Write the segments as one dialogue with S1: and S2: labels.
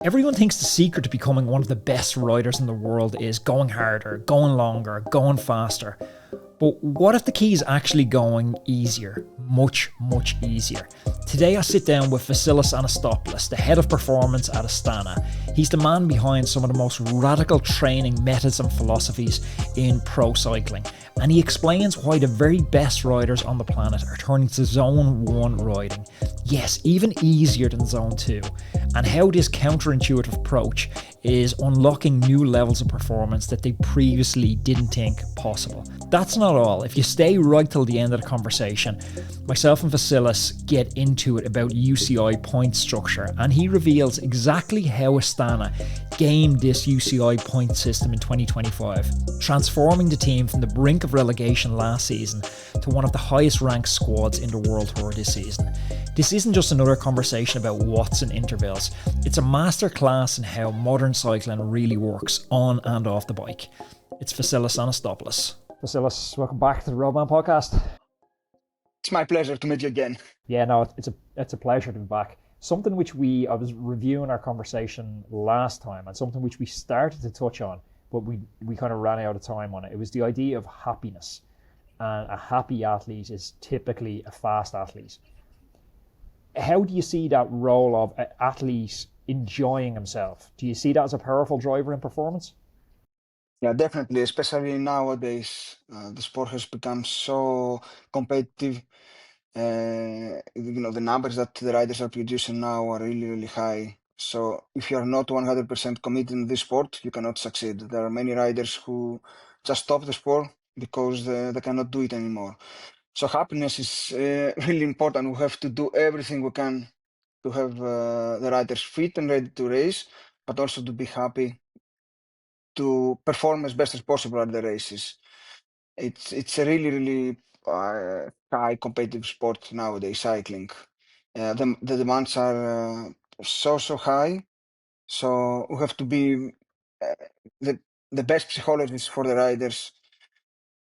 S1: Everyone thinks the secret to becoming one of the best riders in the world is going harder, going longer, going faster. But what if the key is actually going easier? Much, much easier. Today I sit down with Vasilis Anastopoulos, the head of performance at Astana. He's the man behind some of the most radical training methods and philosophies in pro cycling. And he explains why the very best riders on the planet are turning to Zone 1 riding. Yes, even easier than Zone 2. And how this counterintuitive approach is unlocking new levels of performance that they previously didn't think possible. That's not all. If you stay right till the end of the conversation, myself and Vasilis get into it about UCI point structure, and he reveals exactly how Astana gamed this UCI point system in 2025, transforming the team from the brink of relegation last season to one of the highest ranked squads in the World Tour this season. This isn't just another conversation about watts and intervals, it's a masterclass in how modern cycling really works on and off the bike. It's Vasilis Anastopoulos. Vasilis, welcome back to the Roadman podcast.
S2: It's my pleasure to meet you again.
S1: Yeah, no, it's a pleasure to be back. Something which I was reviewing our conversation last time, and something which we started to touch on, but we kind of ran out of time on it. It was the idea of happiness. And a happy athlete is typically a fast athlete. How do you see that role of an athlete enjoying himself? Do you see that as a powerful driver in performance?
S2: Yeah, definitely. Especially nowadays, the sport has become so competitive. The numbers that the riders are producing now are really, really high. So if you are not 100% committed in this sport, you cannot succeed. There are many riders who just stop the sport because they cannot do it anymore. So happiness is really important. We have to do everything we can to have the riders fit and ready to race, but also to be happy to perform as best as possible at the races. It's a really, really high competitive sport nowadays, cycling. The demands are so high, so we have to be uh, the the best psychologists for the riders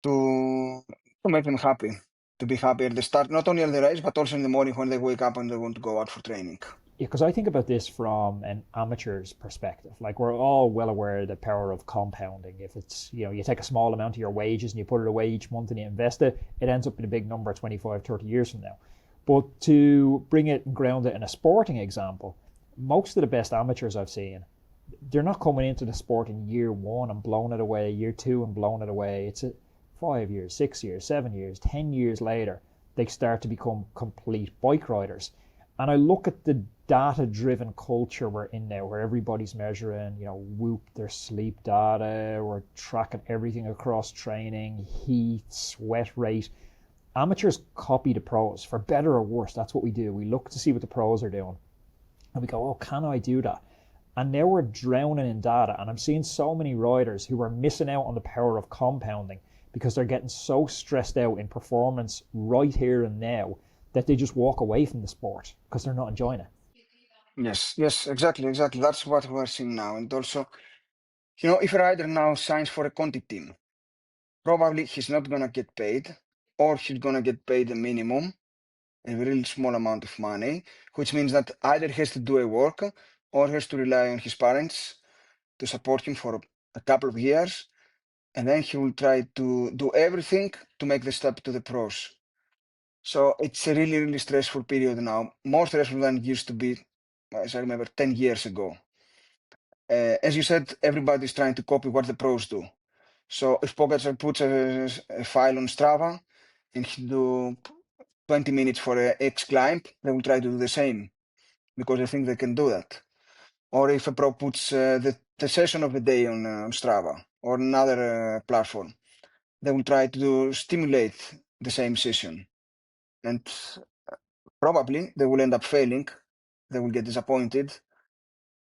S2: to make them happy, to be happy at the start, not only at the race, but also in the morning when they wake up and they want to go out for training.
S1: Yeah, because I think about this from an amateur's perspective. Like, we're all well aware of the power of compounding. If it's, you take a small amount of your wages and you put it away each month and you invest it, it ends up in a big number 25, 30 years from now. But to bring it and ground it in a sporting example, most of the best amateurs I've seen, they're not coming into the sport in year one and blowing it away, year two and blowing it away. It's 5 years, 6 years, 7 years, 10 years later, they start to become complete bike riders. And I look at the data-driven culture we're in now, where everybody's measuring, Whoop, their sleep data, we're tracking everything across training, heat, sweat rate. Amateurs copy the pros, for better or worse. That's what we do. We look to see what the pros are doing, and we go, oh, can I do that? And now we're drowning in data, and I'm seeing so many riders who are missing out on the power of compounding because they're getting so stressed out in performance right here and now that they just walk away from the sport because they're not enjoying it.
S2: Yes, exactly. That's what we're seeing now. And also, if a rider now signs for a Conti team, probably he's not gonna get paid, or he's gonna get paid a minimum, a really small amount of money, which means that either he has to do a work or he has to rely on his parents to support him for a couple of years, and then he will try to do everything to make the step to the pros. So it's a really, really stressful period now, more stressful than it used to be, as I remember, 10 years ago. As you said, everybody's trying to copy what the pros do. So if Pogacar puts a file on Strava and he do 20 minutes for a X climb, they will try to do the same because they think they can do that. Or if a pro puts the session of the day on Strava or another platform, they will try to stimulate the same session. And probably they will end up failing, they will get disappointed,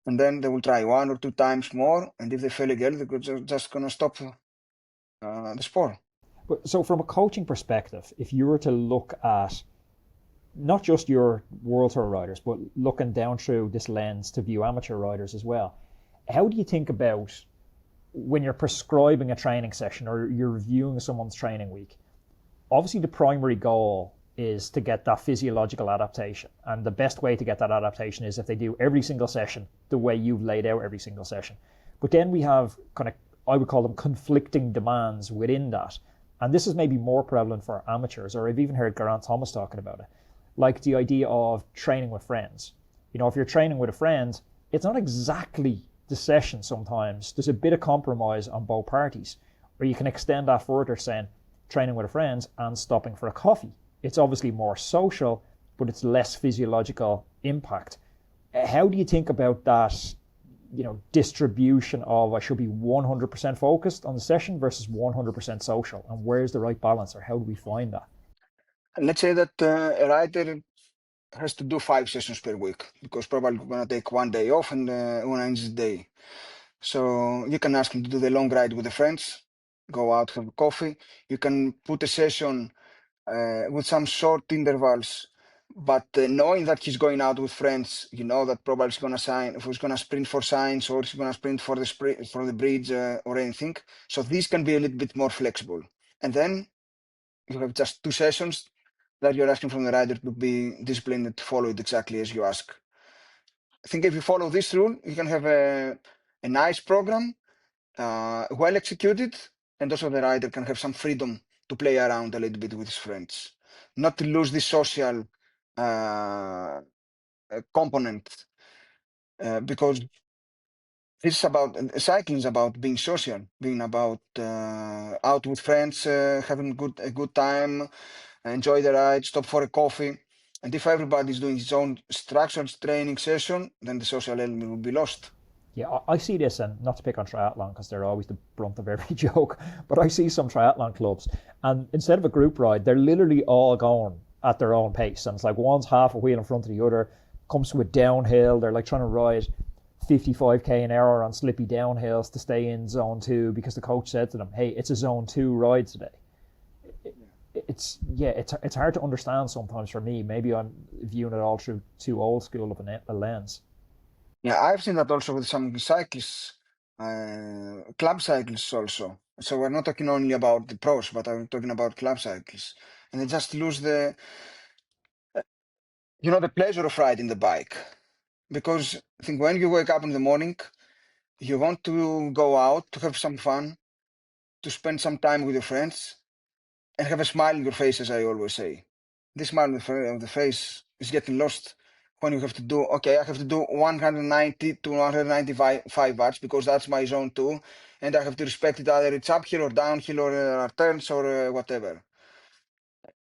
S2: and then they will try 1 or 2 times more, and if they fail again, they're just going to stop the sport.
S1: But so from a coaching perspective, if you were to look at not just your World Tour riders, but looking down through this lens to view amateur riders as well, how do you think about when you're prescribing a training session or you're reviewing someone's training week? Obviously, the primary goal is to get that physiological adaptation. And the best way to get that adaptation is if they do every single session the way you've laid out every single session. But then we have kind of, I would call them conflicting demands within that. And this is maybe more prevalent for amateurs, or I've even heard Geraint Thomas talking about it. Like the idea of training with friends. You know, if you're training with a friend, it's not exactly the session sometimes. There's a bit of compromise on both parties. Or you can extend that further saying training with a friend and stopping for a coffee. It's obviously more social, but it's less physiological impact. How do you think about that, you know, distribution of I should be 100% focused on the session versus 100% social? And where's the right balance, or how do we find that?
S2: And let's say that a rider has to do 5 sessions per week because probably going to take one day off and one ends the day. So you can ask him to do the long ride with the friends, go out, have coffee. You can put a session with some short intervals, but knowing that he's going out with friends, you know that probably he's going to sprint for signs, or he's going to sprint for the bridge or anything. So these can be a little bit more flexible. And then you have just 2 sessions that you're asking from the rider to be disciplined and to follow it exactly as you ask. I think if you follow this rule, you can have a nice program, well executed, and also the rider can have some freedom to play around a little bit with his friends, not to lose the social component, because this is about cycling is about being social, being about out with friends, having a good time, enjoy the ride, stop for a coffee. And if everybody's doing his own structured training session, then the social element will be lost.
S1: Yeah, I see this, and not to pick on triathlon because they're always the brunt of every joke, but I see some triathlon clubs, and instead of a group ride, they're literally all going at their own pace. And it's like one's half a wheel in front of the other, comes to a downhill, they're like trying to ride 55k an hour on slippy downhills to stay in zone 2 because the coach said to them, hey, it's a zone 2 ride today. It's hard to understand sometimes for me. Maybe I'm viewing it all through too old school of a lens.
S2: Yeah, I've seen that also with some cyclists, club cyclists also. So we're not talking only about the pros, but I'm talking about club cyclists. And they just lose the pleasure of riding the bike. Because I think when you wake up in the morning, you want to go out to have some fun, to spend some time with your friends, and have a smile on your face, as I always say. This smile on the face is getting lost when you have to do, okay, I have to do 190 to 195 watts because that's my zone 2, and I have to respect it either it's uphill or downhill or turns or whatever.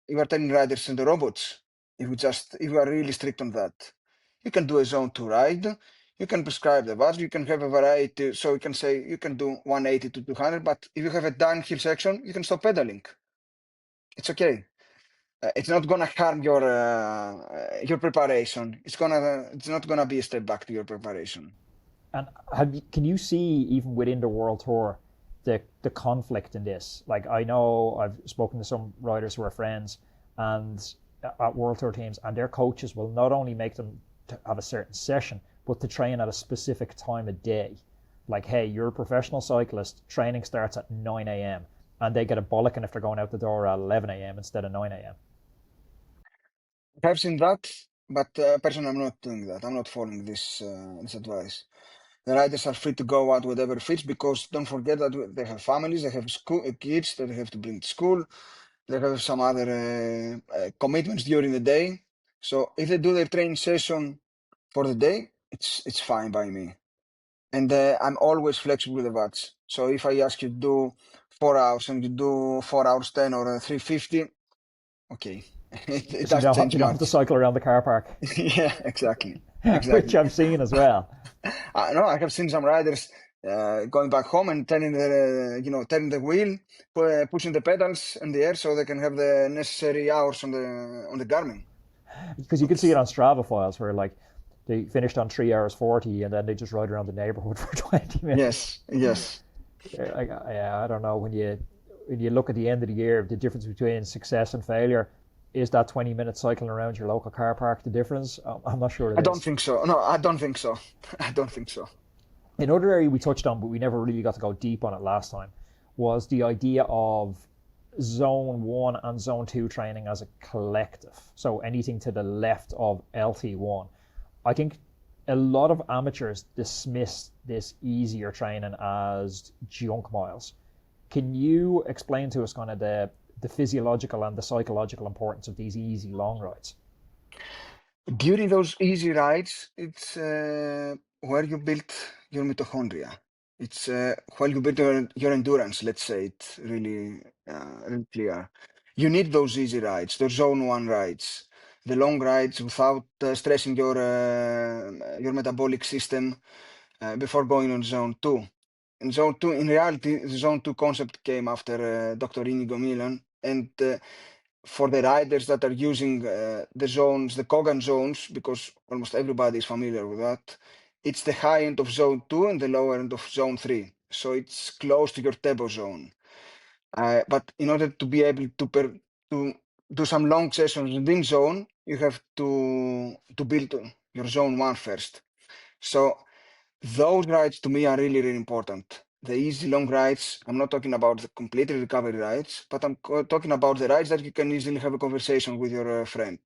S2: You are telling riders and the robots, if you are really strict on that. You can do a zone 2 ride, you can prescribe the watts, you can have a variety, so you can say you can do 180 to 200, but if you have a downhill section, you can stop pedaling. It's okay. It's not gonna harm your preparation. It's not gonna be a step back to your preparation.
S1: And can you see even within the World Tour the conflict in this? Like, I know I've spoken to some riders who are friends and at World Tour teams, and their coaches will not only make them to have a certain session, but to train at a specific time of day. Like, hey, you're a professional cyclist, training starts at 9 a.m. and they get a bollocking if they're going out the door at 11 a.m. instead of 9 a.m.
S2: I've seen that, but personally, I'm not doing that. I'm not following this advice. The riders are free to go out whatever fits, because don't forget that they have families, they have kids that they have to bring to school, they have some other commitments during the day. So if they do their training session for the day, it's fine by me. And I'm always flexible with the watts. So if I ask you to do 4 hours and you do 4 hours 10 or 350, okay, it
S1: So
S2: doesn't change
S1: you don't have to
S2: much.
S1: cycle around the car park.
S2: Yeah, exactly.
S1: Which
S2: Exactly.
S1: I've seen as well.
S2: No, I have seen some riders going back home and turning the wheel, pushing the pedals in the air so they can have the necessary hours on the Garmin.
S1: Because you can see it on Strava files where like they finished on 3 hours 40 and then they just ride around the neighborhood for 20 minutes.
S2: Yes, yes.
S1: I don't know, when you look at the end of the year, the difference between success and failure, is that 20 minutes cycling around your local car park the difference? I'm not sure
S2: I
S1: it
S2: don't
S1: is.
S2: think so. No, I don't think so. I don't think so.
S1: Another area we touched on, but we never really got to go deep on it last time, was the idea of zone 1 and zone 2 training as a collective, so anything to the left of LT1, I think a lot of amateurs dismiss this easier training as junk miles. Can you explain to us kind of the physiological and the psychological importance of these easy long rides?
S2: During those easy rides, it's where you build your mitochondria. It's where you build your endurance, let's say it really clear. You need those easy rides, those zone 1 rides, the long rides without stressing your metabolic system before going on zone 2. In zone 2, in reality, the zone 2 concept came after Dr. Inigo Milan, and for the riders that are using the zones, the Kogan zones, because almost everybody is familiar with that, it's the high end of zone 2 and the lower end of zone 3. So it's close to your tempo zone. But in order to be able to do some long sessions within zone, you have to build your zone 1 first. So those rides to me are really important. The easy long rides, I'm not talking about the complete recovery rides, but I'm talking about the rides that you can easily have a conversation with your friend.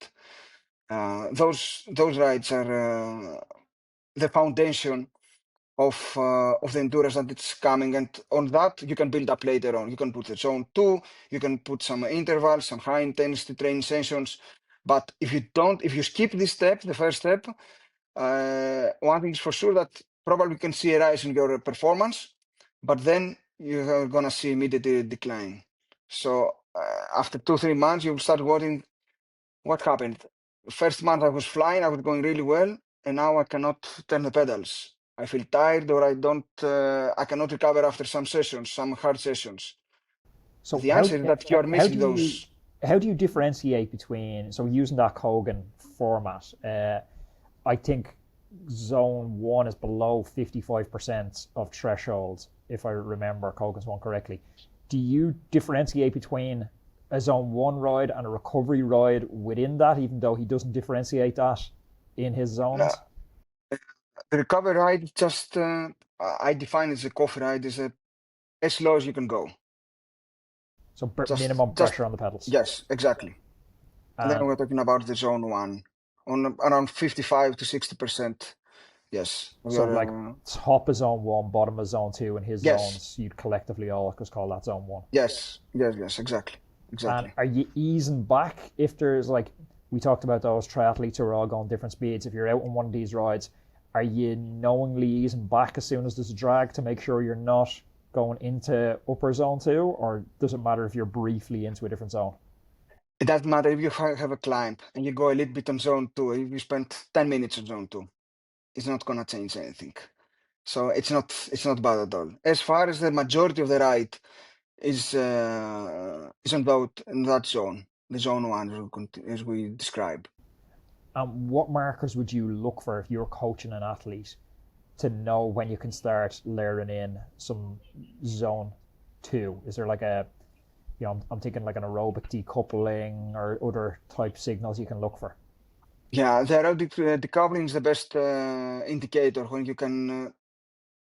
S2: Those rides are the foundation of the endurance that it's coming, and on that you can build up later on. You can put the zone 2, you can put some intervals, some high intensity training sessions. But if you skip this step, the first step, one thing is for sure, that probably you can see a rise in your performance, but then you are gonna see immediate decline. So after 2-3 months, you'll start wondering what happened. First month I was flying, I was going really well, and now I cannot turn the pedals. I feel tired, or I cannot recover after some sessions, some hard sessions.
S1: So
S2: The answer is that you are
S1: how
S2: missing
S1: do you
S2: those.
S1: how do you differentiate between, so using that Kogan format? I think zone 1 is below 55% of thresholds, if I remember Kogan's one correctly. Do you differentiate between a zone 1 ride and a recovery ride within that, even though he doesn't differentiate that in his
S2: Uh,
S1: zones?
S2: the recovery ride, just I define it as a coffee ride, is as low as you can go.
S1: So
S2: Just,
S1: minimum
S2: just
S1: pressure on the pedals.
S2: yes, exactly. And then
S1: And
S2: we're talking about the zone 1 on around 55 to 60%. Yes, we
S1: so
S2: are.
S1: like top of zone 1, bottom of zone 2, and his
S2: Yes,
S1: zones, you'd collectively all just call that zone 1.
S2: yes, exactly,
S1: And
S2: exactly.
S1: are you easing back if there's, like, we talked about those triathletes who are all going different speeds. If you're out on one of these rides, are you knowingly easing back as soon as there's a drag to make sure you're not going into upper zone 2, or does it matter if you're briefly into a different zone?
S2: It doesn't matter if you have a climb and you go a little bit on zone 2. If you spend 10 minutes on zone 2, it's not gonna change anything. So it's not bad at all. As far as the majority of the ride is in that zone, the zone 1, as we describe.
S1: And what markers would you look for if you're coaching an athlete to know when you can start layering in some zone 2? Is there like a, I'm thinking like an aerobic decoupling or other type signals you can look for?
S2: Yeah, the aerobic decoupling is the best indicator when you can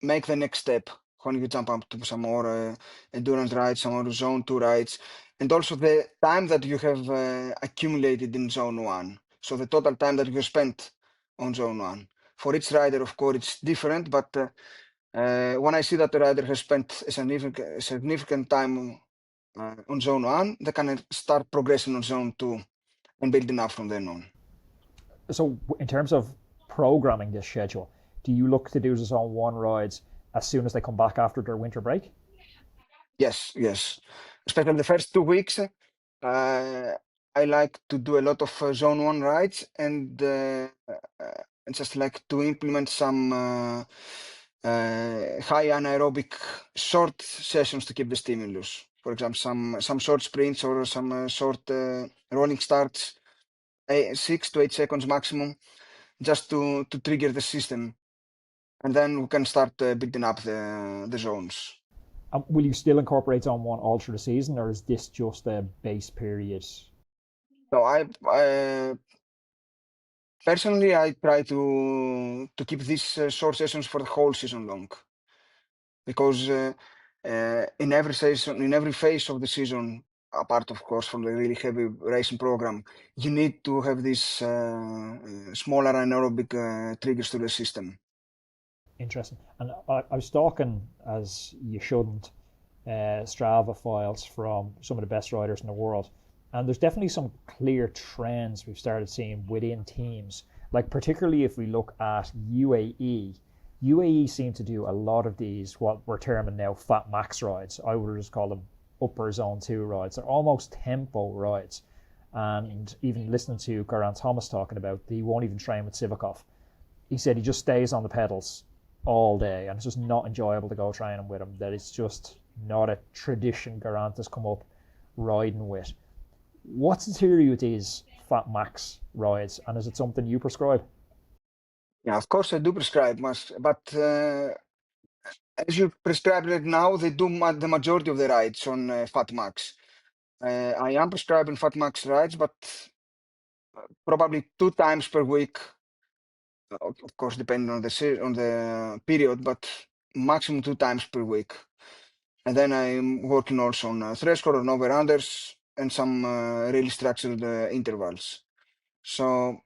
S2: make the next step, when you jump up to some more endurance rides, some more zone 2 rides, and also the time that you have accumulated in zone 1. So the total time that you have spent on zone 1. For each rider, of course, it's different, but when I see that the rider has spent a significant time on zone 1, they can start progressing on zone 2 and building up from then on.
S1: So, in terms of programming this schedule, do you look to do the zone 1 rides as soon as they come back after their winter break?
S2: Yes. Especially the first 2 weeks, I like to do a lot of zone 1 rides, and just like to implement some high anaerobic short sessions to keep the stimulus. For example, some short sprints or some short rolling starts, 6 to 8 seconds maximum, just to trigger the system, and then we can start building up the zones.
S1: Will you still incorporate zone 1 all through the season, or is this just a base period?
S2: So I personally, I try to keep these short sessions for the whole season long, because in every season, in every phase of the season, apart of course from the really heavy racing program, you need to have these smaller anaerobic triggers to the system.
S1: Interesting. And I was stalking, as you shouldn't, Strava files from some of the best riders in the world. And there's definitely some clear trends we've started seeing within teams. Like particularly if we look at UAE, UAE seem to do a lot of these, what we're terming now fat max rides. I would just call them upper zone 2 rides. They're almost tempo rides. And even listening to Geraint Thomas talking about, he won't even train with Sivakov. He said he just stays on the pedals all day, and it's just not enjoyable to go training with him. That it's just not a tradition Geraint has come up riding with. What's the theory with these fat max rides, and is it something you prescribe?
S2: Yeah, of course I do prescribe, but as you prescribe it now, they do the majority of the rides on Fat Max. I am prescribing Fat Max rides, but probably 2 times per week. Of course, depending on the period, but maximum 2 times per week. And then I'm working also on threshold and over-unders and some really structured intervals. So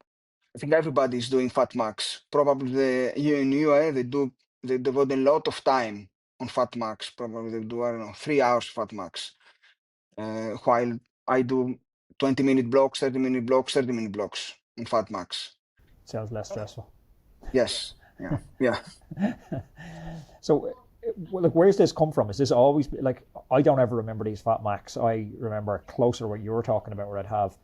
S2: I think everybody is doing Fat Max. Probably in UAE, they devote a lot of time on Fat Max. Probably they do, I don't know, 3 hours Fat Max. While I do 20-minute blocks, 30-minute blocks, 30-minute blocks on Fat Max.
S1: Sounds less stressful.
S2: Yes. Yeah.
S1: So, like, where's this come from? Is this always like, I don't ever remember these fat max. I remember closer to what you were talking about, where I'd have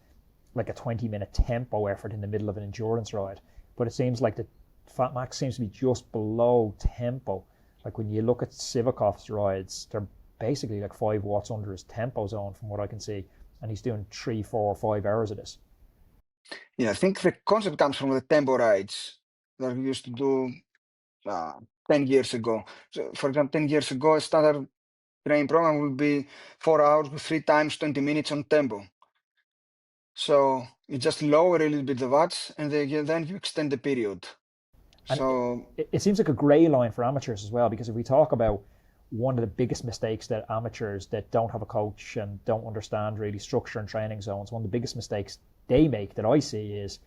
S1: like a 20-minute tempo effort in the middle of an endurance ride. But it seems like the fat max seems to be just below tempo. Like when you look at Sivakov's rides, they're basically like 5 watts under his tempo zone from what I can see, and he's doing 3, 4, 5 hours of this.
S2: Yeah, I think the concept comes from the tempo rides that we used to do 10 years ago. So, for example, 10 years ago, a standard training program would be 4 hours with 3 times 20 minutes on tempo. So you just lower a little bit the watts, and then you extend the period.
S1: And
S2: So
S1: it seems like a grey line for amateurs as well, because if we talk about one of the biggest mistakes that amateurs that don't have a coach and don't understand really structure and training zones, one of the biggest mistakes they make that I see is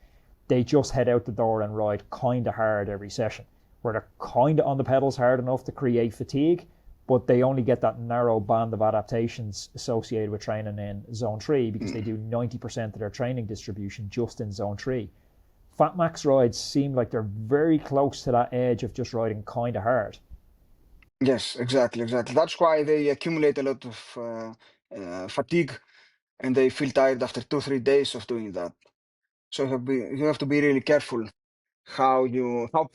S1: they just head out the door and ride kind of hard every session, where they're kind of on the pedals hard enough to create fatigue, but they only get that narrow band of adaptations associated with training in zone 3 because they do 90% of their training distribution just in zone 3. Fat max rides seem like they're very close to that edge of just riding kind of hard.
S2: yes, exactly. That's why they accumulate a lot of fatigue, and they feel tired after 2-3 days of doing that. So you have to be really careful how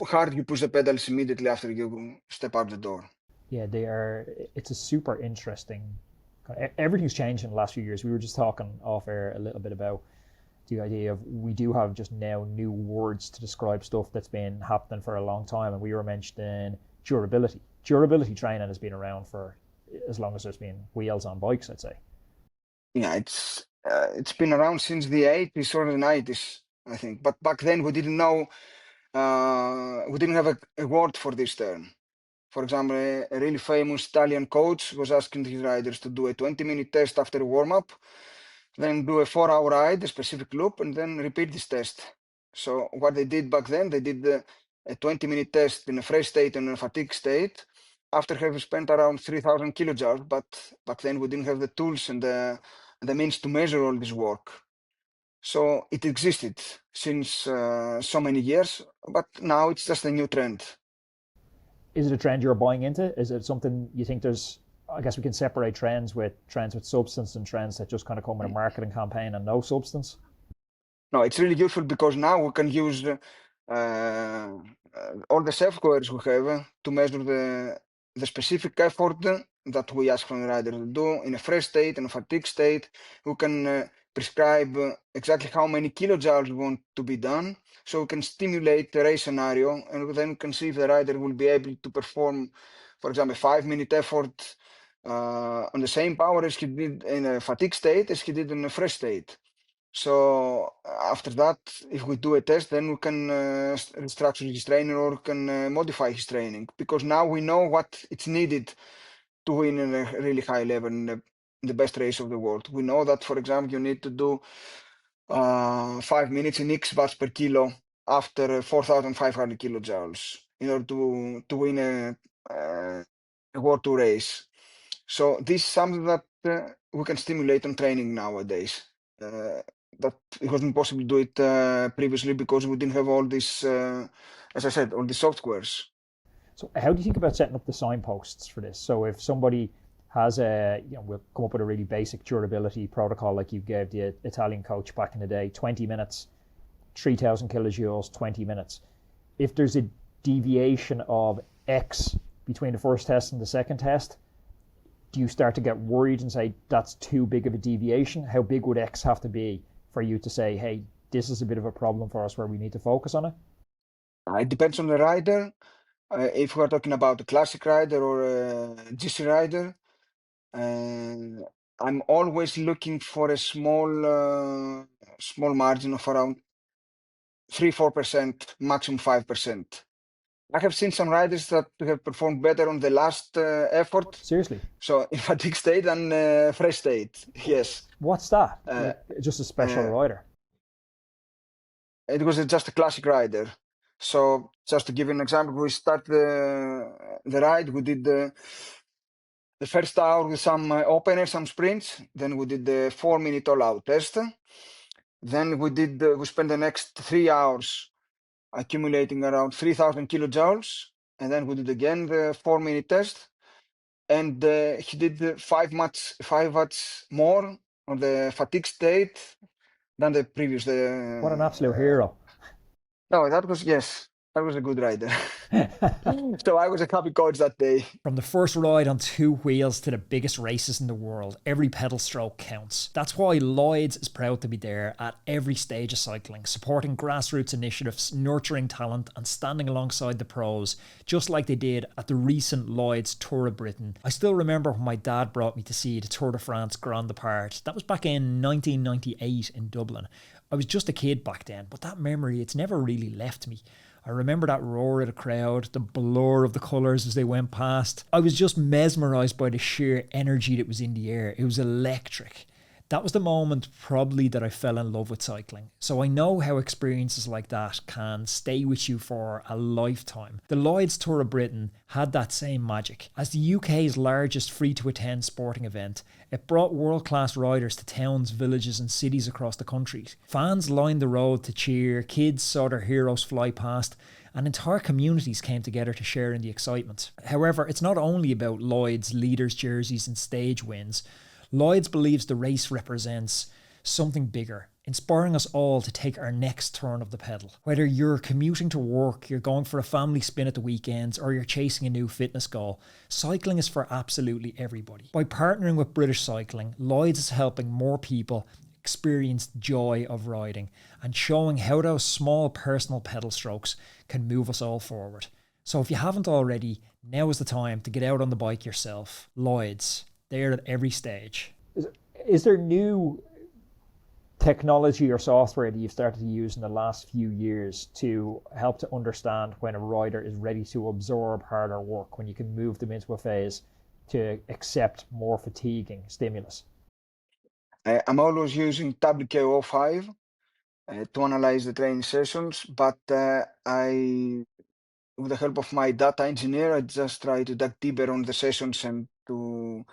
S2: hard you push the pedals immediately after you step out the door.
S1: Yeah, they are. It's a super interesting. Everything's changed in the last few years. We were just talking off air a little bit about the idea of we do have just now new words to describe stuff that's been happening for a long time, and we were mentioning durability. Durability training has been around for as long as there's been wheels on bikes, I'd say.
S2: Yeah, it's been around since the 80s or the 90s, I think. But back then we didn't know, we didn't have a word for this term. For example, a really famous Italian coach was asking his riders to do a 20-minute test after a warm-up, then do a 4-hour ride, a specific loop, and then repeat this test. So what they did back then, they did a 20-minute test in a fresh state and a fatigue state after having spent around 3,000 kilojoules. But back then we didn't have the tools and the means to measure all this work. So it existed since so many years, but now it's just a new trend.
S1: Is it a trend you're buying into? Is it something you think there's? I guess we can separate trends with substance and trends that just kind of come with a marketing campaign and no substance.
S2: No, it's really useful because now we can use all the softwares we have to measure the specific effort that we ask from the rider to do in a fresh state and a fatigue state. We can prescribe exactly how many kilojoules we want to be done, so we can stimulate the race scenario, and then we can see if the rider will be able to perform, for example, a 5-minute effort on the same power as he did in a fatigue state as he did in a fresh state. So after that, if we do a test, then we can restructure his training or can modify his training, because now we know what it's needed to win in a really high level in the best race of the world. We know that, for example, you need to do 5 minutes in X watts per kilo after 4,500 kilojoules in order to win a World Tour race. So this is something that we can stimulate on training nowadays. That it wasn't possible to do it previously because we didn't have all this, as I said, all the softwares.
S1: So how do you think about setting up the signposts for this? So if somebody has we'll come up with a really basic durability protocol like you gave the Italian coach back in the day, 20 minutes, 3,000 kilojoules, 20 minutes. If there's a deviation of X between the first test and the second test, do you start to get worried and say that's too big of a deviation? How big would X have to be for you to say, hey, this is a bit of a problem for us where we need to focus on it?
S2: It depends on the rider. If we're talking about a classic rider or a GC rider, I'm always looking for a small margin of around 3-4%, maximum 5%. I have seen some riders that have performed better on the last effort.
S1: Seriously?
S2: So in fatigue state and fresh state, yes.
S1: What's that? Just a special rider?
S2: It was just a classic rider. So just to give you an example, we start the ride, we did the first hour with some openers, some sprints. Then we did the 4-minute all-out test. Then we spent the next 3 hours accumulating around 3,000 kilojoules. And then we did again the 4-minute test. And he did 5 watts more on the fatigue state than the previous.
S1: What an absolute hero.
S2: No, that was a good rider. So I was a happy coach that day.
S1: From the first ride on 2 wheels to the biggest races in the world, every pedal stroke counts. That's why Lloyds is proud to be there at every stage of cycling, supporting grassroots initiatives, nurturing talent and standing alongside the pros, just like they did at the recent Lloyds Tour of Britain. I still remember when my dad brought me to see the Tour de France Grand Depart. That was back in 1998 in Dublin. I was just a kid back then, but that memory, it's never really left me. I remember that roar of the crowd, the blur of the colours as they went past. I was just mesmerised by the sheer energy that was in the air. It was electric. That was the moment probably that I fell in love with cycling. So I know how experiences like that can stay with you for a lifetime. The Lloyds Tour of Britain had that same magic. As the UK's largest free-to-attend sporting event, it brought world-class riders to towns, villages and cities across the country. Fans lined the road to cheer, kids saw their heroes fly past, and entire communities came together to share in the excitement. However, it's not only about Lloyds, leaders' jerseys and stage wins. Lloyds believes the race represents something bigger, inspiring us all to take our next turn of the pedal. Whether you're commuting to work, you're going for a family spin at the weekends, or you're chasing a new fitness goal, cycling is for absolutely everybody. By partnering with British Cycling, Lloyds is helping more people experience the joy of riding and showing how those small personal pedal strokes can move us all forward. So if you haven't already, now is the time to get out on the bike yourself. Lloyds. There at every stage. Is there new technology or software that you've started to use in the last few years to help to understand when a rider is ready to absorb harder work, when you can move them into a phase to accept more fatiguing stimulus?
S2: I'm always using WKO5 to analyze the training sessions, but with the help of my data engineer, I just try to dig deeper on the sessions and to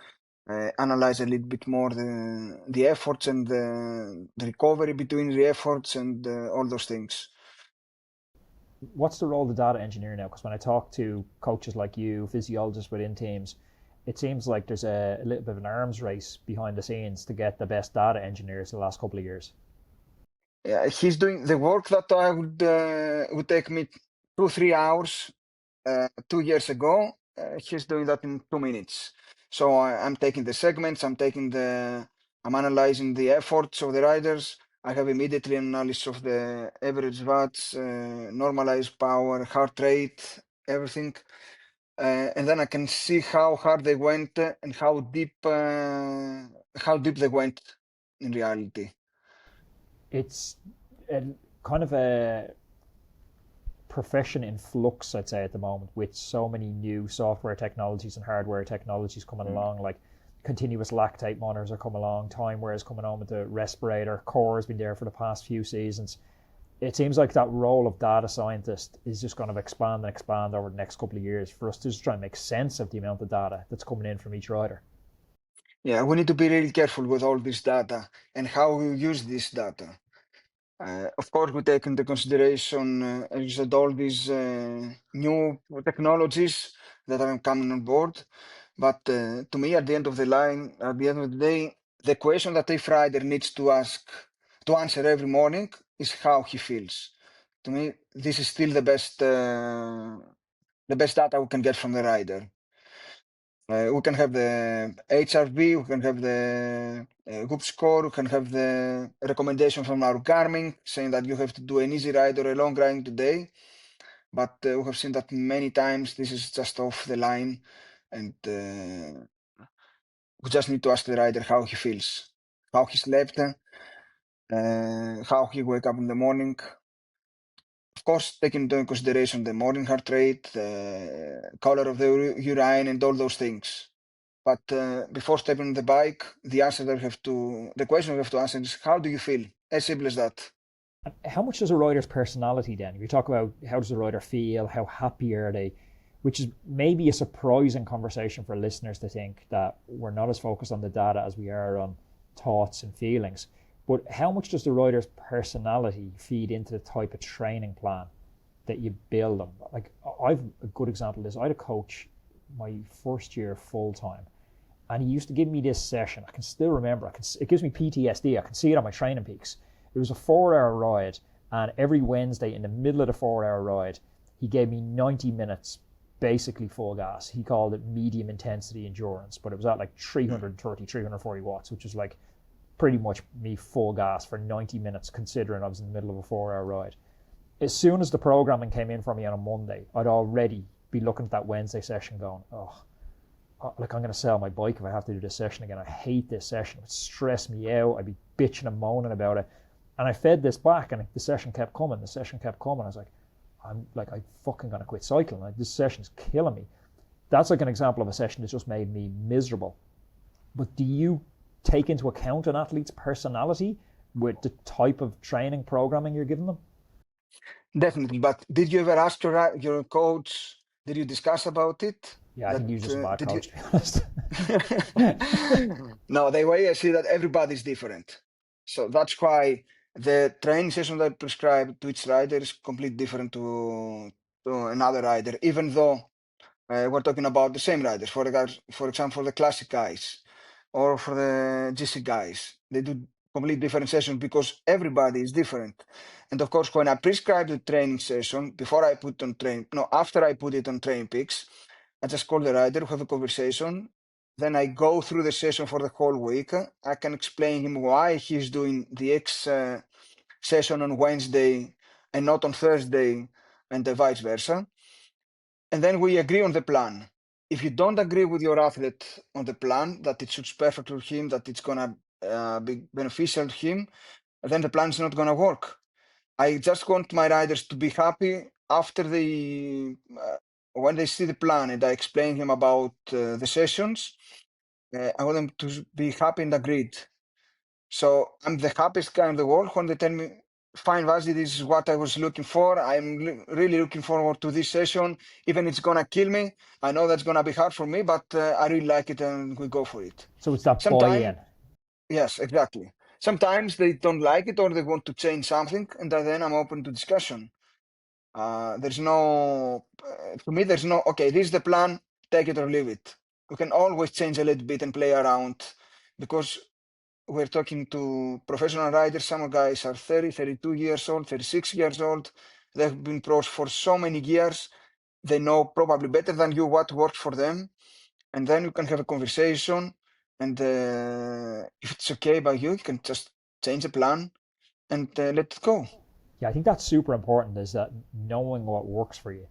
S2: analyze a little bit more the efforts and the recovery between the efforts and all those things.
S1: What's the role of the data engineer now? Because when I talk to coaches like you, physiologists within teams, it seems like there's a little bit of an arms race behind the scenes to get the best data engineers the last couple of years.
S2: Yeah, he's doing the work that I would take me 2-3 hours 2 years ago. He's doing that in 2 minutes. So I'm taking the segments, I'm analyzing the efforts of the riders. I have immediately analysis of the average watts, normalized power, heart rate, everything. And then I can see how hard they went and how deep they went in reality.
S1: It's kind of a profession in flux, I'd say, at the moment, with so many new software technologies and hardware technologies coming along. Like continuous lactate monitors are come along, time wear is coming on with the respirator, core has been there for the past few seasons. It seems like that role of data scientist is just going to expand and expand over the next couple of years for us to just try and make sense of the amount of data that's coming in from each rider.
S2: Yeah, we need to be really careful with all this data and how we use this data. Of course, we take into consideration, as you said, all these new technologies that are coming on board. But to me, at the end of the line, at the end of the day, the question that each rider needs to answer every morning is how he feels. To me, this is still the best data we can get from the rider. We can have the HRV, we can have the Whoop score, we can have the recommendation from our Garmin saying that you have to do an easy ride or a long ride today. But we have seen that many times this is just off the line, and we just need to ask the rider how he feels, how he slept, how he wake up in the morning. Of course, taking into consideration the morning heart rate, the color of the urine, and all those things. But before stepping on the bike, the question we have to answer is, how do you feel? As simple as that.
S1: How much does a rider's personality then? If you talk about how does a rider feel, how happy are they, which is maybe a surprising conversation for listeners to think that we're not as focused on the data as we are on thoughts and feelings. But how much does the rider's personality feed into the type of training plan that you build them? Like, I've a good example of this. I had a coach my first year full time, and he used to give me this session. I can still remember. It gives me PTSD. I can see it on my training peaks. It was a 4-hour ride, and every Wednesday in the middle of the 4-hour ride, he gave me 90 minutes, basically full gas. He called it medium intensity endurance, but it was at like 330, 340 watts, which was like pretty much me full gas for 90 minutes, considering I was in the middle of a 4-hour ride. As soon as the programming came in for me on a Monday, I'd already be looking at that Wednesday session going, like, I'm going to sell my bike if I have to do this session again. I hate this session. It would stress me out. I'd be bitching and moaning about it. And I fed this back, and the session kept coming. I was like, I'm fucking going to quit cycling. Like, this session is killing me. That's like an example of a session that just made me miserable. But do you take into account an athlete's personality with the type of training programming you're giving them?
S2: Definitely. But did you ever ask your coach, did you discuss about it?
S1: Yeah, I think you're just a bad coach, to be honest.
S2: No, the way I see that, everybody's different. So that's why the training session that I prescribe to each rider is completely different to another rider, even though we're talking about the same riders. For example, for the classic guys or for the GC guys, they do completely different sessions because everybody is different. And of course, when I prescribe the training session, after I put it on Training Peaks, I just call the rider, have a conversation. Then I go through the session for the whole week. I can explain him why he's doing the X session on Wednesday and not on Thursday, and vice versa. And then we agree on the plan. If you don't agree with your athlete on the plan, that it suits perfectly to him, that it's going to be beneficial to him, then the plan is not going to work. I just want my riders to be happy after when they see the plan and I explain him about the sessions. I want them to be happy and agreed. So I'm the happiest guy in the world when they tell me, fine, Vasi, this is what I was looking for. I'm really looking forward to this session. Even it's going to kill me. I know that's going to be hard for me, but I really like it and we go for it.
S1: So it's that buy-in.
S2: Yes, exactly. Sometimes they don't like it or they want to change something, and then I'm open to discussion. There's no, to me, there's no, okay, this is the plan, take it or leave it. We can always change a little bit and play around because we're talking to professional riders. Some guys are 30, 32 years old, 36 years old. They've been pros for so many years. They know probably better than you what works for them. And then you can have a conversation. And if it's okay by you, you can just change the plan and let it go.
S1: Yeah, I think that's super important, is that knowing what works for you.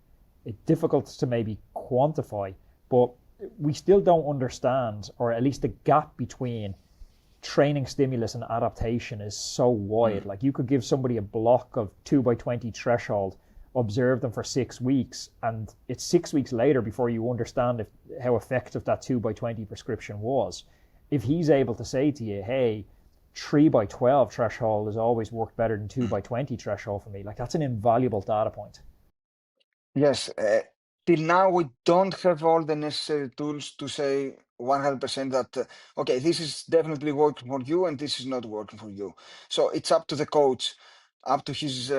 S1: It's difficult to maybe quantify, but we still don't understand, or at least the gap between training stimulus and adaptation is so wide. Like, you could give somebody a block of 2x20 threshold, observe them for 6 weeks, and it's 6 weeks later before you understand how effective that 2x20 prescription was. if he's able to say to you, hey, 3 by 12 threshold has always worked better than 2 by 20 threshold for me, like that's an invaluable data point.
S2: Yes, till now we don't have all the necessary tools to say 100% that, okay, this is definitely working for you and this is not working for you. So it's up to the coach, up to his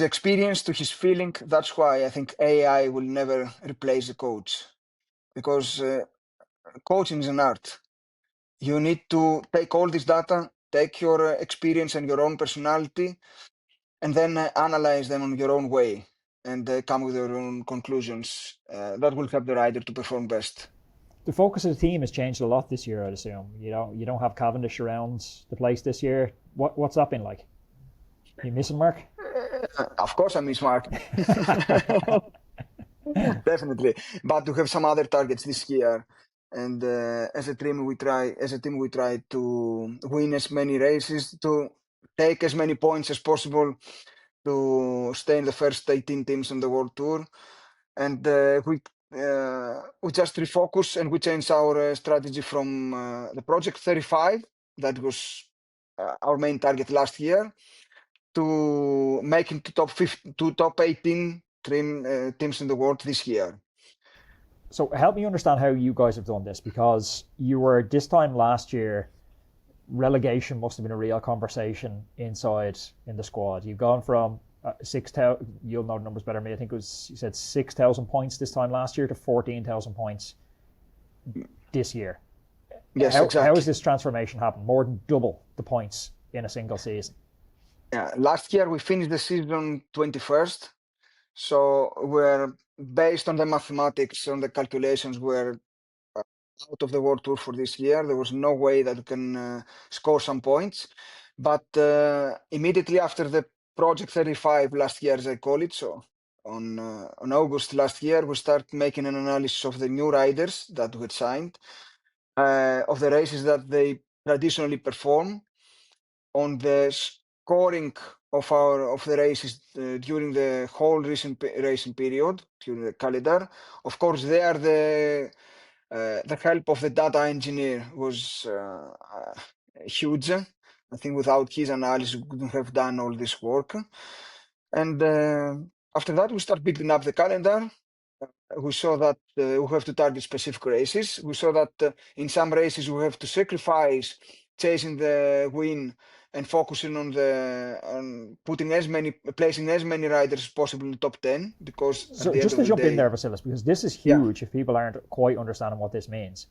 S2: experience, to his feeling. That's why I think AI will never replace the coach, because coaching is an art. You need to take all this data, take your experience and your own personality, and then analyze them on your own way and come with your own conclusions. That will help the rider to perform best.
S1: The focus of the team has changed a lot this year, I'd assume. You don't have Cavendish around the place this year. What's that been like? You missing Mark?
S2: Of course, I miss Mark. Definitely, but to have some other targets this year, and as a team we try to win as many races, to take as many points as possible, to stay in the first 18 teams on the World Tour, and we just refocus and we change our strategy from the Project 35, that was our main target last year, to making to top 18 teams in the world this year.
S1: So help me understand how you guys have done this, because you were this time last year, relegation must have been a real conversation inside in the squad. You've gone from 6,000, you'll know the numbers better than me, I think it was, you said 6,000 points this time last year to 14,000 points this year.
S2: Yes,
S1: exactly. How has this transformation happened? More than double the points in a single season.
S2: Yeah, last year we finished the season 21st. So we're, based on the mathematics, on the calculations, we're out of the World Tour for this year. There was no way that we can score some points. But immediately after the Project 35 last year, as I call it, so on August last year, we start making an analysis of the new riders that we had signed, of the races that they traditionally perform, on the scoring of the races during the whole recent racing period, during the calendar. Of course, there the help of the data engineer was huge. I think without his analysis, we couldn't have done all this work. And after that, we start building up the calendar. We saw that we have to target specific races. We saw that in some races we have to sacrifice chasing the win and focusing on placing as many riders as possible in the top 10, because
S1: so just to jump in there, Vasilis, because this is huge. If people aren't quite understanding what this means,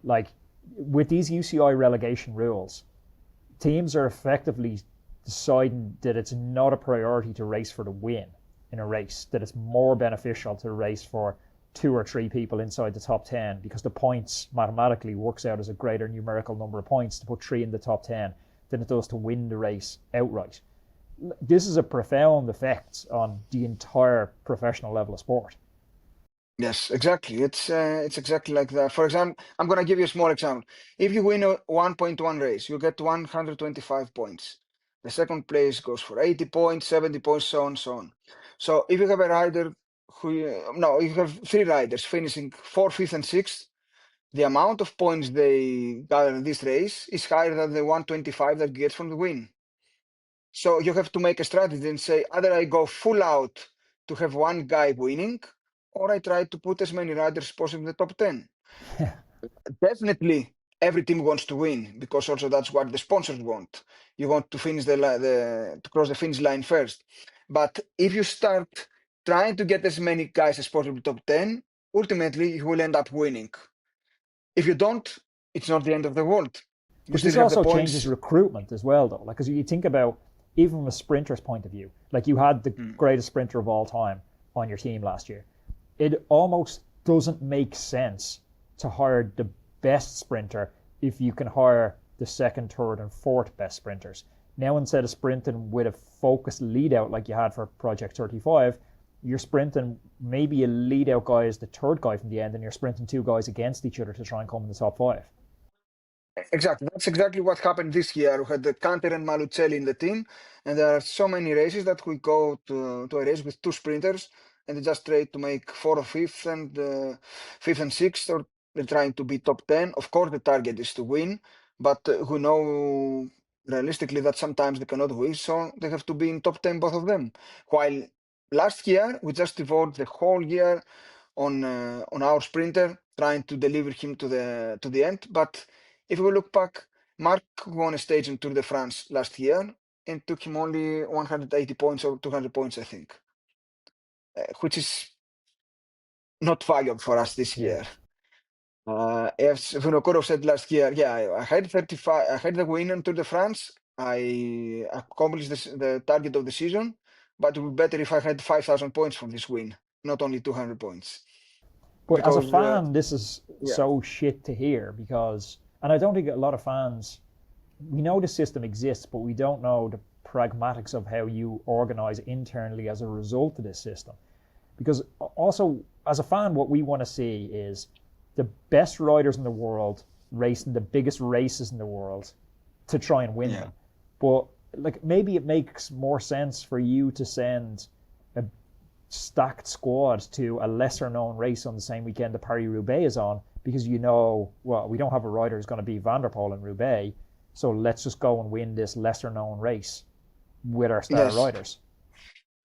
S1: like with these UCI relegation rules, teams are effectively deciding that it's not a priority to race for the win in a race, that it's more beneficial to race for 2 or 3 people inside the top 10, because the points mathematically works out as a greater numerical number of points to put 3 in the top 10 than it does to win the race outright. This is a profound effect on the entire professional level of sport.
S2: Yes, exactly. It's exactly like that. For example, I'm going to give you a small example. If you win a 1.1 race, you get 125 points. The second place goes for 80 points, 70 points, so on, so on. So if you have a rider if you have 3 riders finishing 4th, 5th, and 6th, the amount of points they gather in this race is higher than the 125 that gets from the win. So you have to make a strategy and say, either I go full out to have one guy winning, or I try to put as many riders as possible in the top 10. Definitely, every team wants to win, because also that's what the sponsors want. You want to finish to cross the finish line first. But if you start trying to get as many guys as possible top 10, ultimately you will end up winning. If you don't, it's not the end of the world.
S1: But this also changes recruitment as well, though. Like, because you think about, even from a sprinter's point of view, like you had the greatest sprinter of all time on your team last year. It almost doesn't make sense to hire the best sprinter if you can hire the 2nd, 3rd, and 4th best sprinters. Now, instead of sprinting with a focused lead out like you had for Project 35, you're sprinting, maybe a lead out guy is the 3rd guy from the end, and you're sprinting 2 guys against each other to try and come in the top 5.
S2: Exactly. That's exactly what happened this year. We had the Canter and Malucelli in the team, and there are so many races that we go to a race with 2 sprinters, and they just try to make 4th or 5th and 5th and 6th, or They're trying to be top 10. Of course, the target is to win, but we know realistically that sometimes they cannot win, so they have to be in top 10, both of them. While last year, we just devoted the whole year on our sprinter, trying to deliver him to the end. But if we look back, Mark won a stage in Tour de France last year and took him only 180 points or 200 points, I think, which is not valuable for us this
S1: Yeah.
S2: year. As Vinokourov said last year, yeah, I had 35, I had the win in Tour de France. I accomplished the target of the season, but it would be better if I had 5,000 points from this win, not only 200 points.
S1: But as a
S2: Because,
S1: fan, this is
S2: yeah,
S1: so shit to hear because, and I don't think a lot of fans, we know the system exists, but we don't know the pragmatics of how you organize internally as a result of this system. Because also, as a fan, what we want to see is the best riders in the world racing the biggest races in the world to try and win
S2: yeah,
S1: them. But like maybe it makes more sense for you to send a stacked squad to a lesser known race on the same weekend the Paris-Roubaix is on because you know, well, we don't have a rider who's going to beat Van der Poel in Roubaix, so let's just go and win this lesser known race with our star
S2: yes.
S1: riders.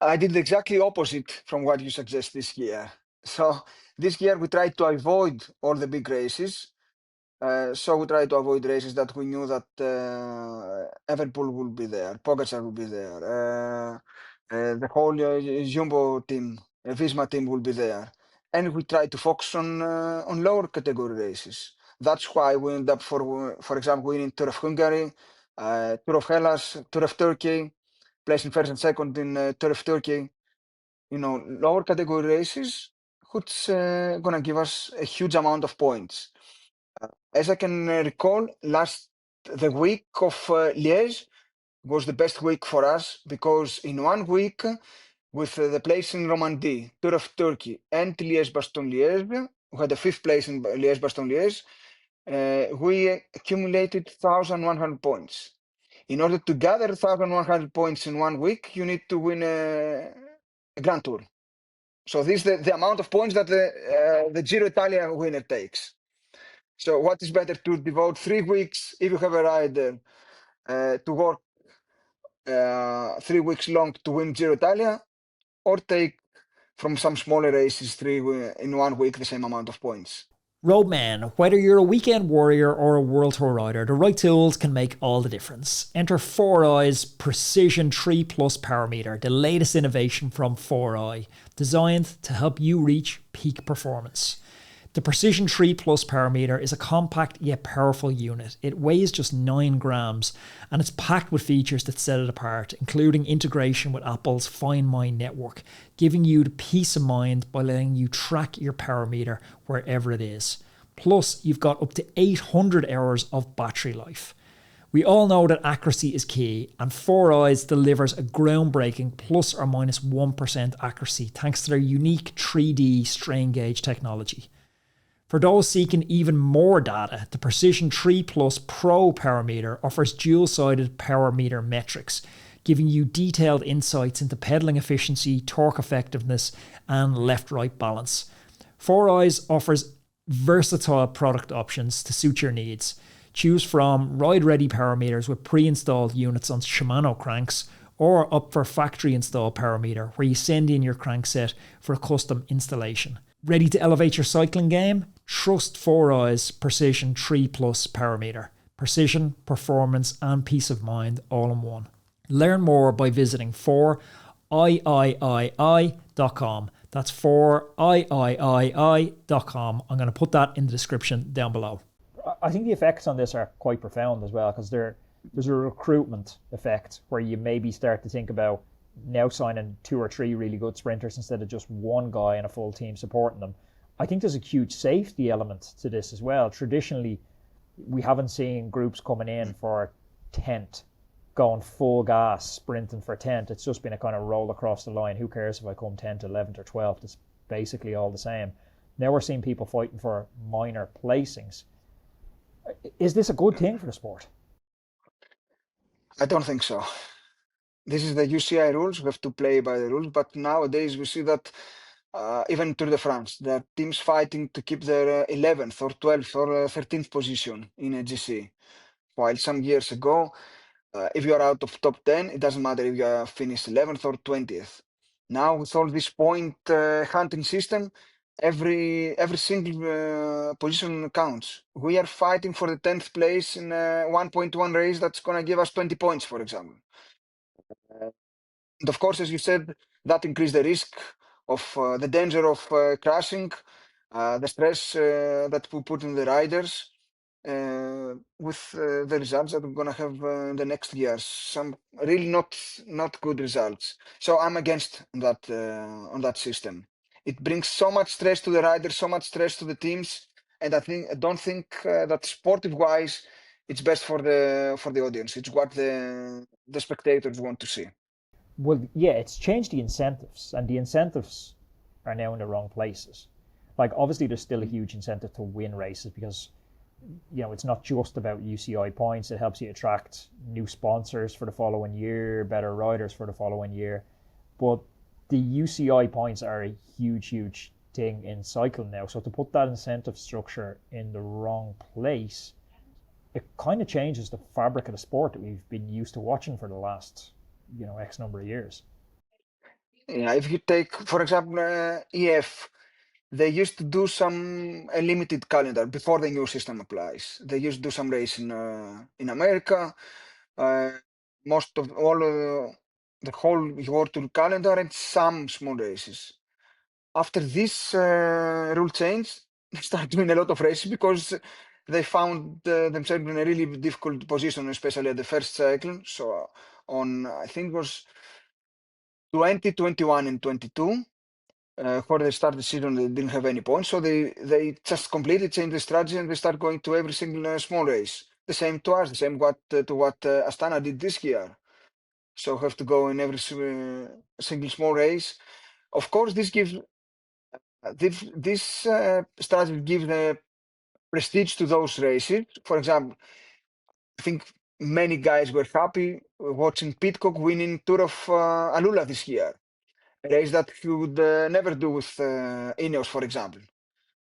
S2: I did exactly opposite from what you suggest this year. So this year we tried to avoid all the big races. So we tried to avoid races that we knew that Everpool will be there, Pogacar will be there, the whole Jumbo team, Visma team will be there, and we tried to focus on lower category races. That's why we end up, for example, winning Tour of Hungary, Tour of Hellas, Tour of Turkey, placing first and second in Tour of Turkey. You know, lower category races, which gonna give us a huge amount of points. As I can recall, the week of Liège was the best week for us because in 1 week, with the place in Romandie, Tour of Turkey, and Liège-Bastogne-Liège, we had the fifth place in Liège-Bastogne-Liège, we accumulated 1,100 points. In order to gather 1,100 points in 1 week, you need to win a Grand Tour. So this is the amount of points that the Giro Italia winner takes. So what is better to devote 3 weeks if you have a rider to work 3 weeks long to win Giro Italia, or take from some smaller races in 1 week the same amount of points?
S1: Roadman, whether you're a weekend warrior or a world tour rider, the right tools can make all the difference. Enter 4i's Precision 3 Plus Power Meter, the latest innovation from 4i, designed to help you reach peak performance. The Precision 3 Plus Power Meter is a compact yet powerful unit. It weighs just 9 grams and it's packed with features that set it apart, including integration with Apple's Find My network, giving you the peace of mind by letting you track your power meter wherever it is. Plus, you've got up to 800 hours of battery life. We all know that accuracy is key, and 4i's delivers a groundbreaking plus or minus 1% accuracy thanks to their unique 3D strain gauge technology. For those seeking even more data, the Precision 3 Plus Pro Power Meter offers dual-sided power meter metrics, giving you detailed insights into pedaling efficiency, torque effectiveness, and left-right balance. 4i's offers versatile product options to suit your needs. Choose from ride-ready power meters with pre-installed units on Shimano cranks, or up for factory-installed power meter, where you send in your crankset for a custom installation. Ready to elevate your cycling game? Trust 4i's Precision 3 Plus Power Meter. Precision, performance, and peace of mind all in one. Learn more by visiting 4iiii.com. That's 4iiii.com. I'm going to put that in the description down below. I think the effects on this are quite profound as well, because there's a recruitment effect where you maybe start to think about now signing 2 or 3 really good sprinters instead of just one guy and a full team supporting them. I think there's a huge safety element to this as well. Traditionally, we haven't seen groups coming in for 10th, going full gas, sprinting for 10th. It's just been a kind of roll across the line. Who cares if I come 10th, 11th or 12th? It's basically all the same. Now we're seeing people fighting for minor placings. Is this a good thing for the sport?
S2: I don't think so. This is the UCI rules. We have to play by the rules. But nowadays we see that even Tour de France. There are teams fighting to keep their 11th or 12th or 13th position in a GC. While some years ago, if you are out of top 10, it doesn't matter if you are finished 11th or 20th. Now, with all this point hunting system, every single position counts. We are fighting for the 10th place in a 1.1 race that's going to give us 20 points, for example. And of course, as you said, that increased the risk of the danger of crashing, the stress that we put in the riders, with the results that we're going to have in the next years. Some really not good results. So I'm against on that system. It brings so much stress to the riders, so much stress to the teams, and I don't think that sportive wise, it's best for the audience. It's what the spectators want to see.
S1: Well, yeah, it's changed the incentives, and the incentives are now in the wrong places. Like, obviously, there's still a huge incentive to win races because, it's not just about UCI points. It helps you attract new sponsors for the following year, better riders for the following year. But the UCI points are a huge, huge thing in cycling now. So to put that incentive structure in the wrong place, it kind of changes the fabric of the sport that we've been used to watching for the last, X number of years.
S2: Yeah, if you take, for example, EF, they used to do some a limited calendar before the new system applies. They used to do some race in America, uh, most of all the whole World Tour calendar and some small races. After this rule change, they start doing a lot of races because they found themselves in a really difficult position, especially at the first cycle. So on, I think it was 2021 and 22, where they started the season, they didn't have any points, so they just completely changed the strategy and they start going to every single small race. The same to us, the same to what Astana did this year. So have to go in every single small race. Of course, this strategy gives the prestige to those races. For example, I think many guys were happy watching Pitcock winning Tour of Alula this year, a race that he would never do with Ineos, for example.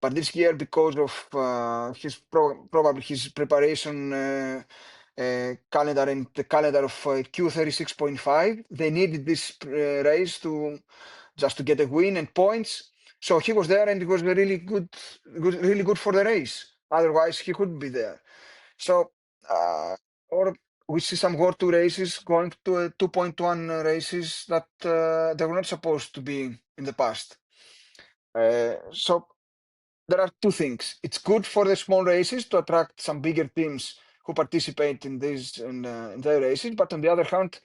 S2: But this year, because of his probably his preparation calendar and the calendar of Q36.5, they needed this race to just to get a win and points. So he was there, and it was really good for the race. Otherwise, he couldn't be there. So, or we see some World Tour races going to 2.1 races that they were not supposed to be in the past. So there are two things. It's good for the small races to attract some bigger teams who participate in these in their races, but on the other hand,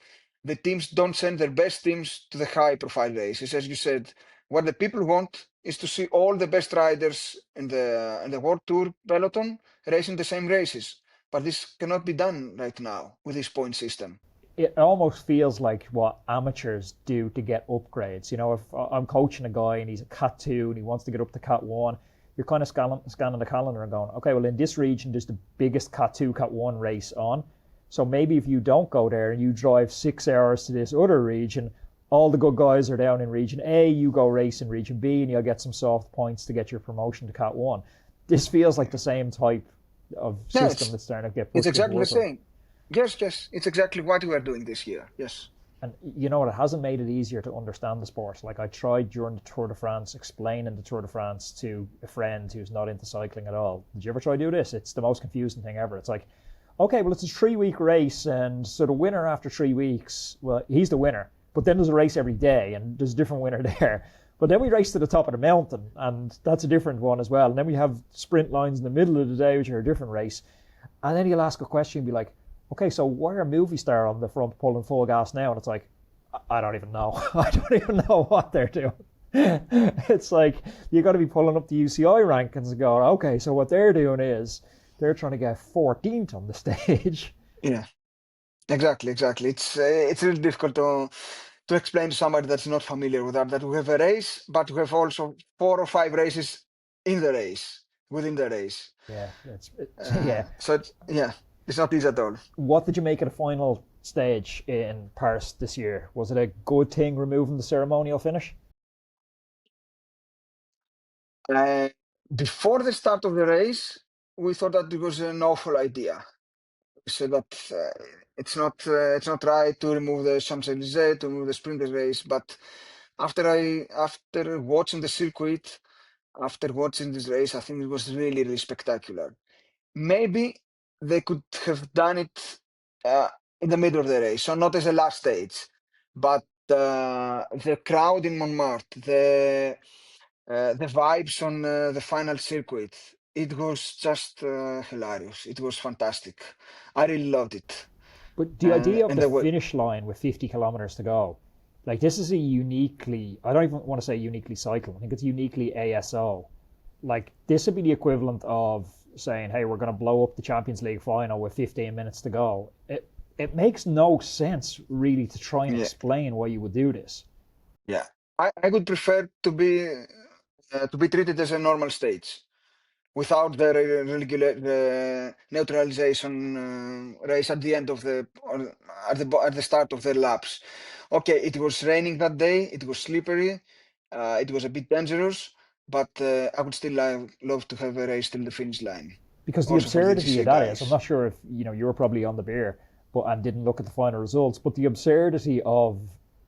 S2: the teams don't send their best teams to the high-profile races. As you said, what the people want is to see all the best riders in the World Tour peloton racing the same races. But this cannot be done right now with this point system.
S1: It almost feels like what amateurs do to get upgrades. If I'm coaching a guy and he's a Cat 2 and he wants to get up to Cat 1, you're kind of scanning the calendar and going, okay, well, in this region, there's the biggest Cat 2, Cat 1 race on. So maybe if you don't go there and you drive 6 hours to this other region, all the good guys are down in region A, you go race in region B, and you'll get some soft points to get your promotion to Cat 1. This feels like the same type of
S2: Yeah,
S1: system that's starting to get
S2: it's
S1: pushed into
S2: exactly the
S1: work.
S2: same. Yes, it's exactly what we are doing this year. Yes.
S1: And you know what? It hasn't made it easier to understand the sport. Like I tried during the Tour de France explaining the Tour de France to a friend who's not into cycling at all. Did you ever try to do this? It's the most confusing thing ever. It's like, okay, well, it's a 3 week race, and so the winner after 3 weeks, well, he's the winner. But then there's a race every day, and there's a different winner there. But then we race to the top of the mountain, and that's a different one as well. And then we have sprint lines in the middle of the day, which are a different race. And then you'll ask a question and be like, okay, so why are movie star on the front pulling full gas now? And it's like, I don't even know. I don't even know what they're doing. It's like you got to be pulling up the UCI rankings and going, okay, so what they're doing is they're trying to get 14th on the stage.
S2: Yeah. Exactly. It's really difficult to explain to somebody that's not familiar with that we have a race, but we have also 4 or 5 races in the race, within the race.
S1: Yeah, yeah.
S2: So it's not easy at all.
S1: What did you make of the final stage in Paris this year? Was it a good thing removing the ceremonial finish?
S2: Uh, Before the start of the race, we thought that it was an awful idea. We said that it's not right to remove the Champs-Élysées, to remove the sprinters race. But after watching the circuit, after watching this race, I think it was really, really spectacular. Maybe they could have done it in the middle of the race, so not as a last stage, but the crowd in Montmartre, the vibes on the final circuit, it was just hilarious. It was fantastic. I really loved it.
S1: But the idea of
S2: And
S1: the
S2: the way,
S1: finish line with 50 kilometers to go, like this is a uniquely, I don't even want to say uniquely cycle, I think it's uniquely ASO. Like this would be the equivalent of saying, hey, we're going to blow up the Champions League final with 15 minutes to go. It makes no sense really to try and
S2: yeah,
S1: explain why you would do this.
S2: yeah. I would prefer to be treated as a normal stage, without the neutralization race at the end of the or at the start of the laps. Okay, it was raining that day. It was slippery. It was a bit dangerous, but I would still love to have a race till the finish line,
S1: Because the
S2: also for the
S1: absurdity of
S2: GC
S1: that is, I'm
S2: guys.
S1: not sure if you were probably on the beer, but and didn't look at the final results. But the absurdity of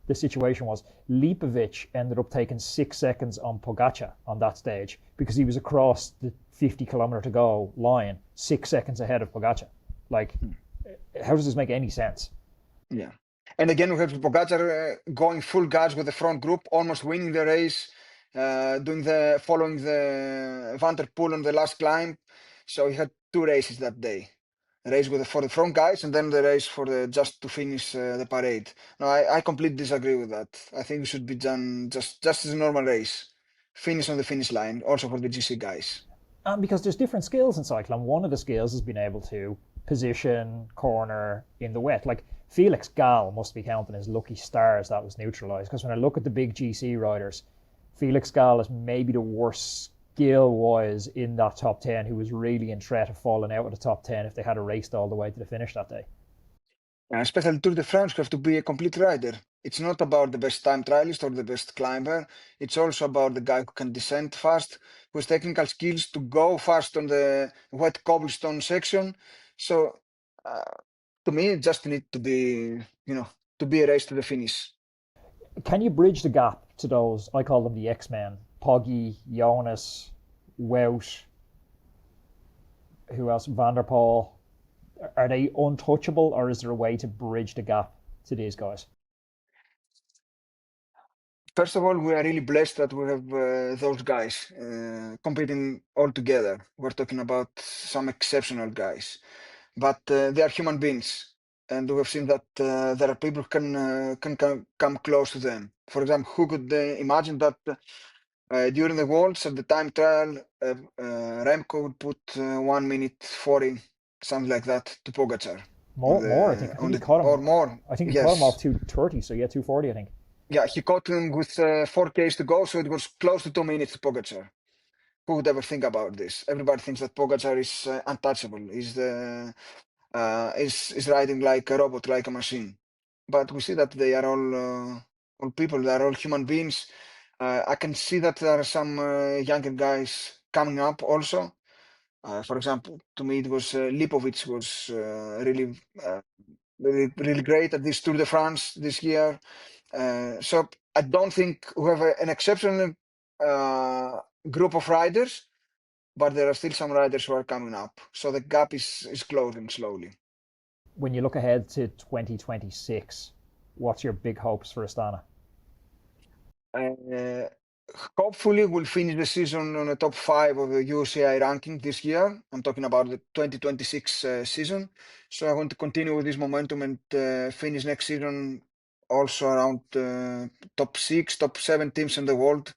S1: the situation was Lipovic ended up taking 6 seconds on Pogacar on that stage because he was across the 50 kilometer to go line 6 seconds ahead of Pogacar. Like, how does this make any sense?
S2: Yeah. And again, we have Pogacar going full gas with the front group, almost winning the race, following the Van der Poel on the last climb. So he had two races that day. A race for the front guys, and then the race for the just to finish the parade. No, I completely disagree with that. I think it should be done just as a normal race. Finish on the finish line, also for the GC guys.
S1: And because there's different skills in cycling. One of the skills is being able to position, corner in the wet. Like Felix Gall must be counting as lucky stars that was neutralised. Because when I look at the big GC riders, Felix Gall is maybe the worst skill wise in that top 10 who was really in threat of falling out of the top 10 if they had raced all the way to the finish that day.
S2: Especially Tour de France, you have to be a complete rider. It's not about the best time trialist or the best climber. It's also about the guy who can descend fast, who has technical skills to go fast on the wet cobblestone section. So, to me, it just need to be, to be a race to the finish.
S1: Can you bridge the gap to those, I call them the X-Men, Poggy, Jonas, Wout, who else, Van der Poel? Are they untouchable, or is there a way to bridge the gap to these guys?
S2: First of all, we are really blessed that we have those guys competing all together. We're talking about some exceptional guys, but they are human beings, and we have seen that there are people who can come close to them. For example, who could imagine that during the Worlds at the time trial, Remco would put 1 minute 40, something like that, to Pogacar
S1: More. I think. I think he caught him.
S2: or more.
S1: I think he caught him off
S2: Yes,
S1: 230. So yeah, 240. I think.
S2: yeah, he caught him with 4Ks to go, so it was close to 2 minutes to Pogacar. Who would ever think about this? Everybody thinks that Pogacar is untouchable. Is riding like a robot, like a machine. But we see that they are all people. They are all human beings. I can see that there are some younger guys coming up also. For example, to me, it was Lipovic was really great at this Tour de France this year. So I don't think we have an exceptional group of riders, but there are still some riders who are coming up. So the gap is closing slowly.
S1: When you look ahead to 2026, what's your big hopes for Astana?
S2: Uh, Hopefully, we'll finish the season on the top five of the UCI ranking this year. I'm talking about the 2026 season. So I want to continue with this momentum and finish next season also around top six, top seven teams in the world.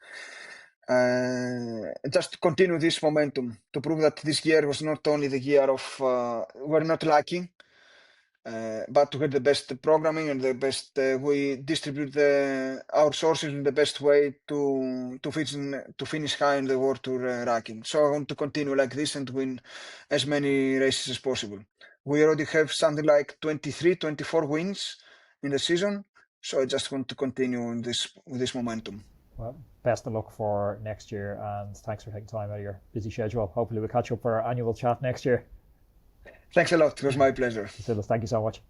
S2: Just to continue this momentum to prove that this year was not only the year of we're not lacking, but to get the best programming and the best we distribute our sources in the best way to finish high in the world tour ranking. So I want to continue like this and win as many races as possible. We already have something like 23, 24 wins in the season, so I just want to continue in this with this momentum.
S1: Well, best of luck for next year, and thanks for taking time out of your busy schedule. Hopefully we'll catch up for our annual chat next year.
S2: Thanks a lot. It was my pleasure.
S1: Vasilis, thank you so much.